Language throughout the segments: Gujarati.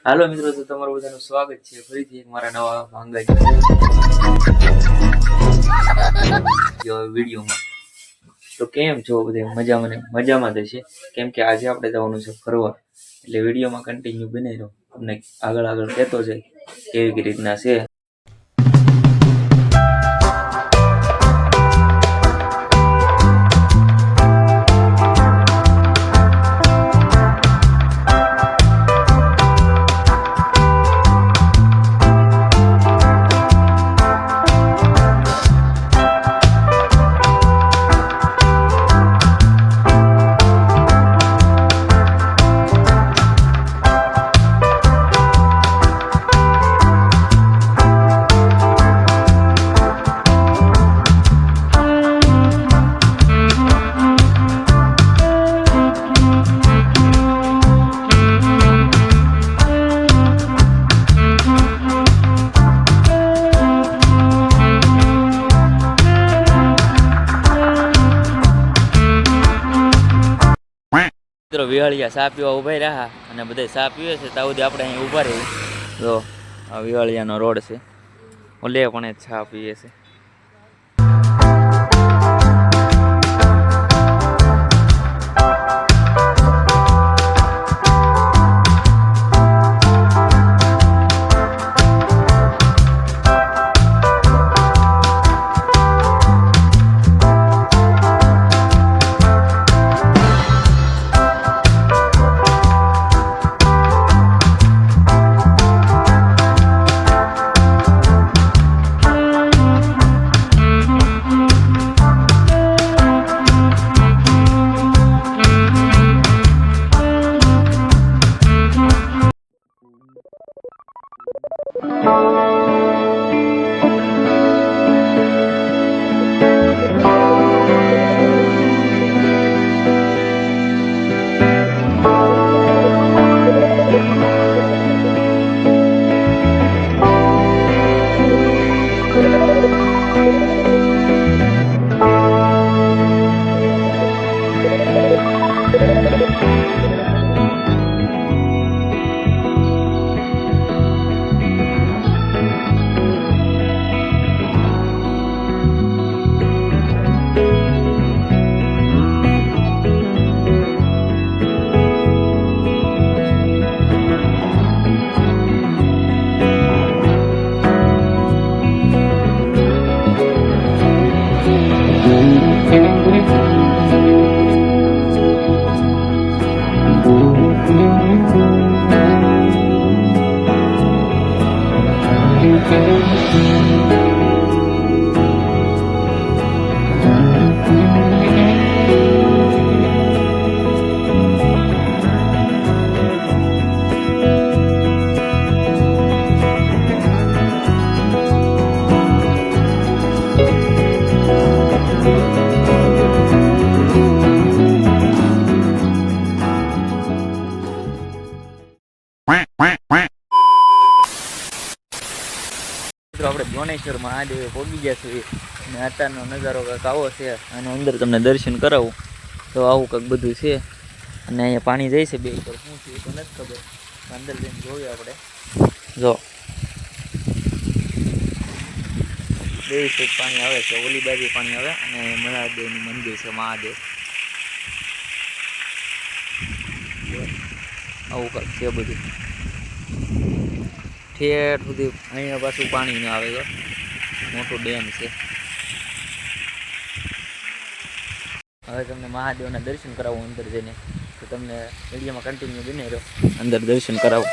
હાલો મિત્રો, તો તમારું બધાનું સ્વાગત છે ફરીથી એક મારા નવા ભાંગા વિડીયોમાં. તો કેમ છો બધા? મજામાં થશે. કેમ કે આજે આપણે જવાનું છે ફરવા, એટલે વિડીયોમાં કન્ટિન્યુ બની રહ્યો. તમને આગળ કહેતો છે કેવી રીતના છે. મિત્રો વિવાળિયા સા પીવા ઉભા રહ્યા અને બધા સા પીવે છે ત્યાં સુધી આપણે અહીં ઊભા રહીએ. જો આ વિવાળિયાનો રોડ છે, ઓલે પણ ચા પીએ છે. આપણે જોનેશ્વર મહાદેવે પહોંચી ગયા છીએ અને અત્યારનો નજારો કંઈક આવો છે. અને અંદર તમને દર્શન કરાવું તો આવું કંઈક બધું છે. અને અહીંયા પાણી જાય છે બે ઉપર, શું છે એ તો નથી ખબર, અંદર જઈને જોઈએ આપણે. જો બે સાઈડ પાણી આવે છે, ઓલી બાજુ પાણી આવે અને મહાદેવનું મંદિર છે. મહાદેવ આવું કંઈક છે બધું. ઠેઠ સુધી અહીંયા પાછું પાણી ન આવે, મોટું ડેમ છે. હવે તમને મહાદેવના દર્શન કરાવું અંદર જઈને, તો તમને વિડીયોમાં કન્ટિન્યુ બને રહ્યો, અંદર દર્શન કરાવું.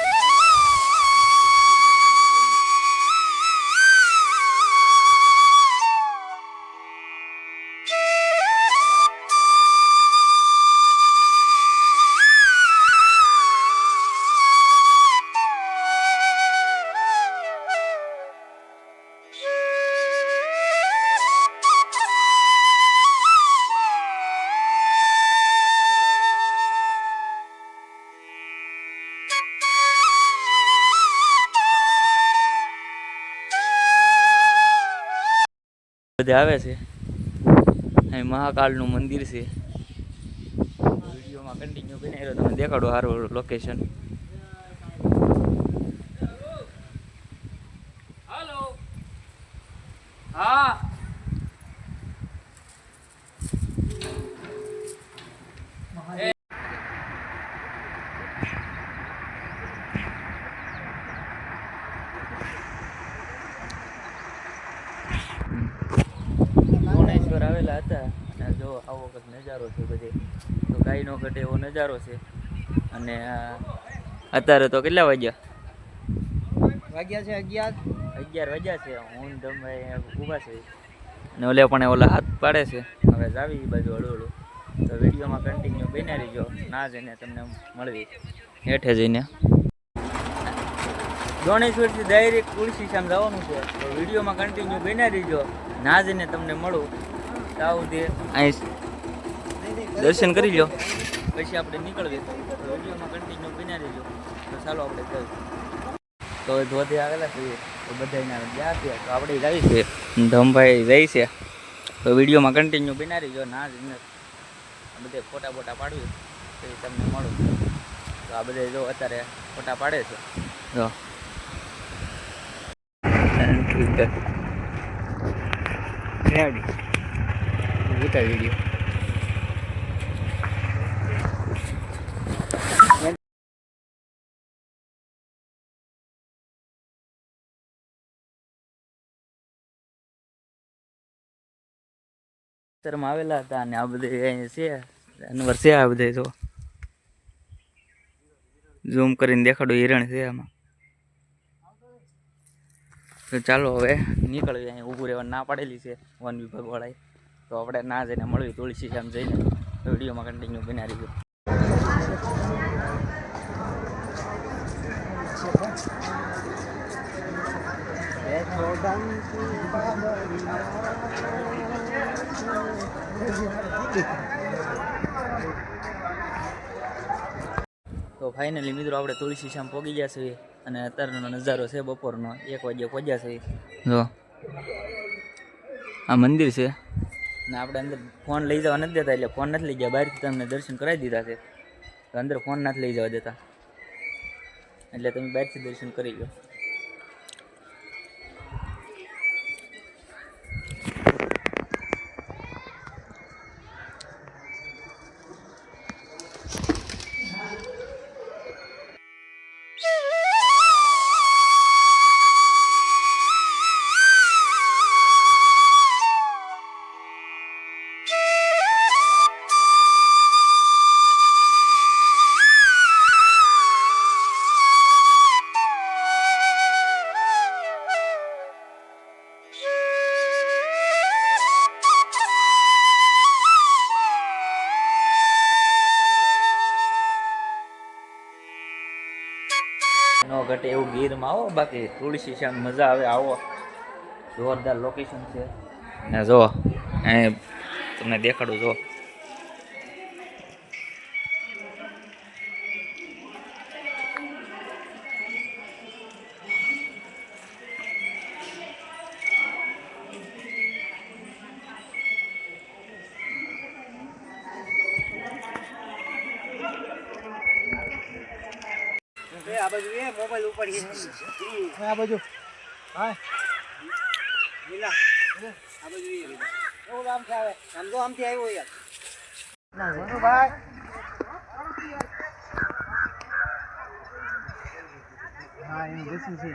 બધા આવે છે. અહીં મહાકાળનું મંદિર છે. વિડીયોમાં કન્ટિન્યુ બનાવી તમે દેખાડો સારું લોકેશન. આવેલા હતા અને જો આવો કંઈક નજારો છે બધે, તો કાંઈ ન ઘટે એવો નજારો છે. અને અત્યારે તો કેટલા વાગ્યા છે 11 વાગ્યા છે. હું તમે ઊભા છે અને ઓલે પણ ઓલા હાથ પાડે છે. હવે જાવી બાજુ હળવું તો વિડીયોમાં કન્ટિન્યુ બન્યા રહીજો. ના જઈને તમને મળવી હેઠે જઈને દોણેશ્વરથી ડાયરેક્ટ તુલસી શ્યામ જવાનું છે. તો વિડીયોમાં કન્ટિન્યુ બન્યા રહીજો. ના જઈને તમને મળું ત્યાં સુધી અહીં દર્શન કરી લો, પછી આપણે નીકળીએ. તો વિડીયોમાં કન્ટિન્યુ બન્યા રહીજો. તો ચાલો આપણે જઈએ. તો ધોધે આવેલા છીએ તો બધા ગયા છે. તો આપણે જઈએ છીએ, ધમભાઈ જાય છે. તો વિડીયોમાં કન્ટિન્યુ બન્યા રહીજો. ના જઈને બધે ફોટા બોટા પાડવી પછી તમને મળું. તો આ બધા જો અત્યારે ફોટા પાડે છે. જો ઉતા વિડીયો માં આવેલા હતા. અને આ બધે છે જાનવર છે. આ બધે જો ઝૂમ કરીને દેખાડો, હિરણ છે આમાં. તો ચાલો હવે નીકળીએ. અહીંયા ઊભું રહેવા ના પાડેલી છે વન વિભાગ વાળાએ. તો આપણે ના જઈને મળવી તુલસી શ્યામ જઈને. તો વિડીયોમાં કન્ટિન્યુ બન્યા રહીજો. તો ફાઇનલી મિત્રો આપણે તુલસી શ્યામ પહોંચી ગયા છીએ. અને અત્યારનો નજારો છે બપોરનો 1 વાગ્યે પહોંચ્યા છે. જો આ મંદિર છે ને આપણે અંદર ફોન લઈ જવા નથી દેતા, એટલે ફોન નથી લઈ ગયા. બહારથી તમને દર્શન કરાવી દીધા છે. તો અંદર ફોન નથી લઈ જવા દેતા, એટલે તમે બહારથી દર્શન કરી લો. નો ઘટે એવું ગીરમાં આવો. બાકી તુલસી શ્યામ મજા આવે, આવો. જોરદાર લોકેશન છે. ને જો અહીં તમને દેખાડું. જો આ બાજુ મોબાઈલ ઉપર આ બાજુ હા લીલા આ બાજુ એવું આમ થી આવે. આમ તો આમથી આવ્યો યાર. ભાઈ હા એનું બેસી છે.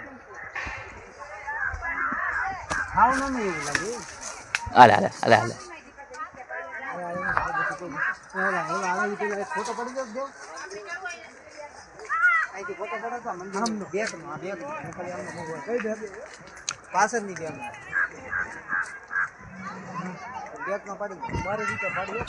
ખાવ ન એવું લાગે. હાલે હાલે હાલે હાલે ફોટો પડી ગયો. ફોટો પડે તો મંદિર પાછળની બેગમાં પડી મારી રીતે પાડી.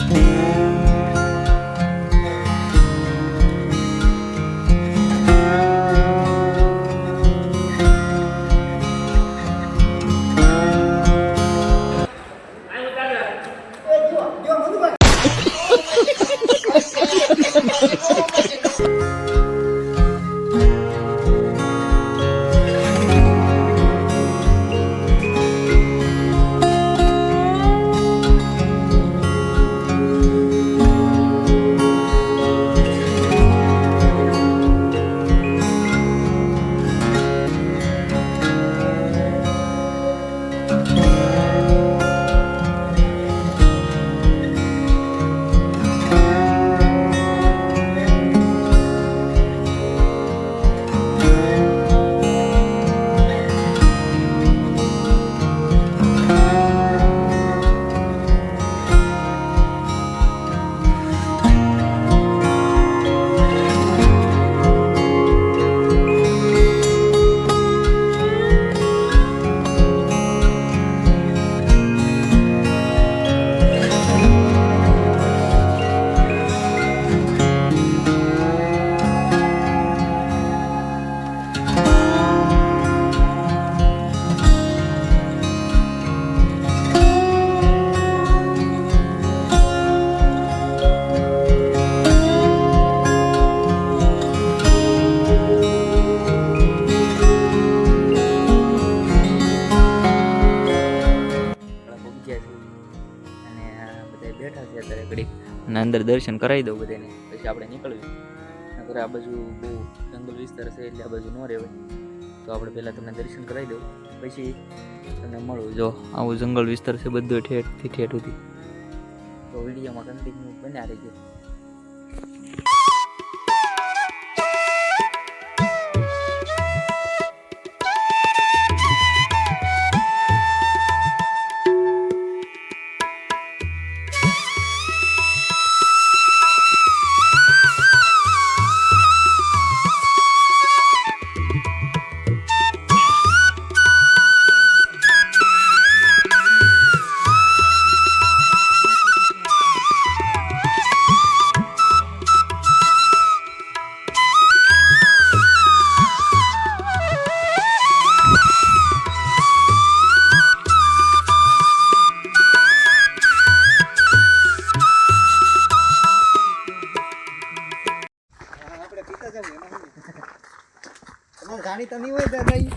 અને અંદર દર્શન કરાવી દઉં બધાને, પછી આપણે નીકળવી. નકર આ બાજુ બહુ જંગલ વિસ્તાર છે એટલે આ બાજુ ન રહેવાય. તો આપણે પહેલાં તમને દર્શન કરાવી દઉં, પછી તમને મળું. જો આવું જંગલ વિસ્તાર છે બધું ઠેઠથી ઠેઠ સુધી. તો વિડીયોમાં કન્ટિન્યુ બન્યા રહેજો. આપણે પીતા જવું એમાં શું? તમારે જાણી તો નહીં હોય દાદાજી.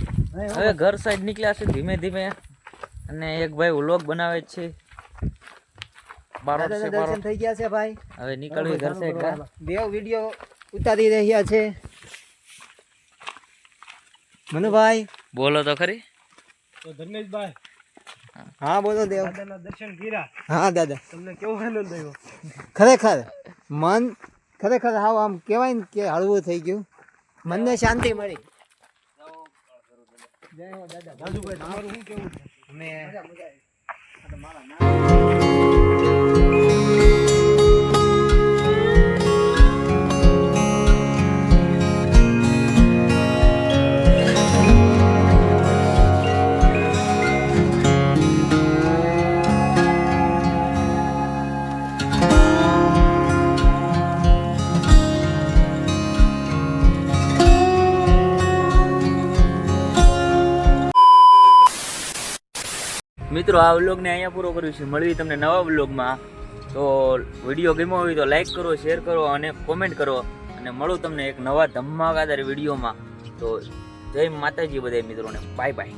હવે ઘર સાઈડ નીકળ્યા છે ધીમે ધીમે, અને એક ભાઈ વ્લોગ બનાવે છે. બારોટ છે દર્શન બારોટ. થઈ ગયા છે ભાઈ. હવે નીકળવી ઘર સાઈડ. દેવ વિડીયો ઉતારી રહ્યા છે. મનુભાઈ બોલો તો ખરી. તો ધર્મેશભાઈ, હા બોલો દેવ. દાદાના દર્શન કર્યા, હા દાદા, તમને કેવો આનંદ આવ્યો? ખરેખર મન ખરેખર હાવ આમ કહેવાય ને કે હળવું થઈ ગયું, મનને શાંતિ મળી. જય હો દાદા. રાજુભાઈ, તમારું શું કેવું છે? અમે મિત્રો આ વ્લોગને અહીંયા પૂરો કર્યું છે. મળવી તમને નવા વ્લોગમાં. તો વિડીયો ગમ્યો હોય તો લાઈક કરો, શેર કરો અને કોમેન્ટ કરો. અને મળું તમને એક નવા ધમાકાદાર વિડીયોમાં. તો જય માતાજી બધા મિત્રોને. Bye bye.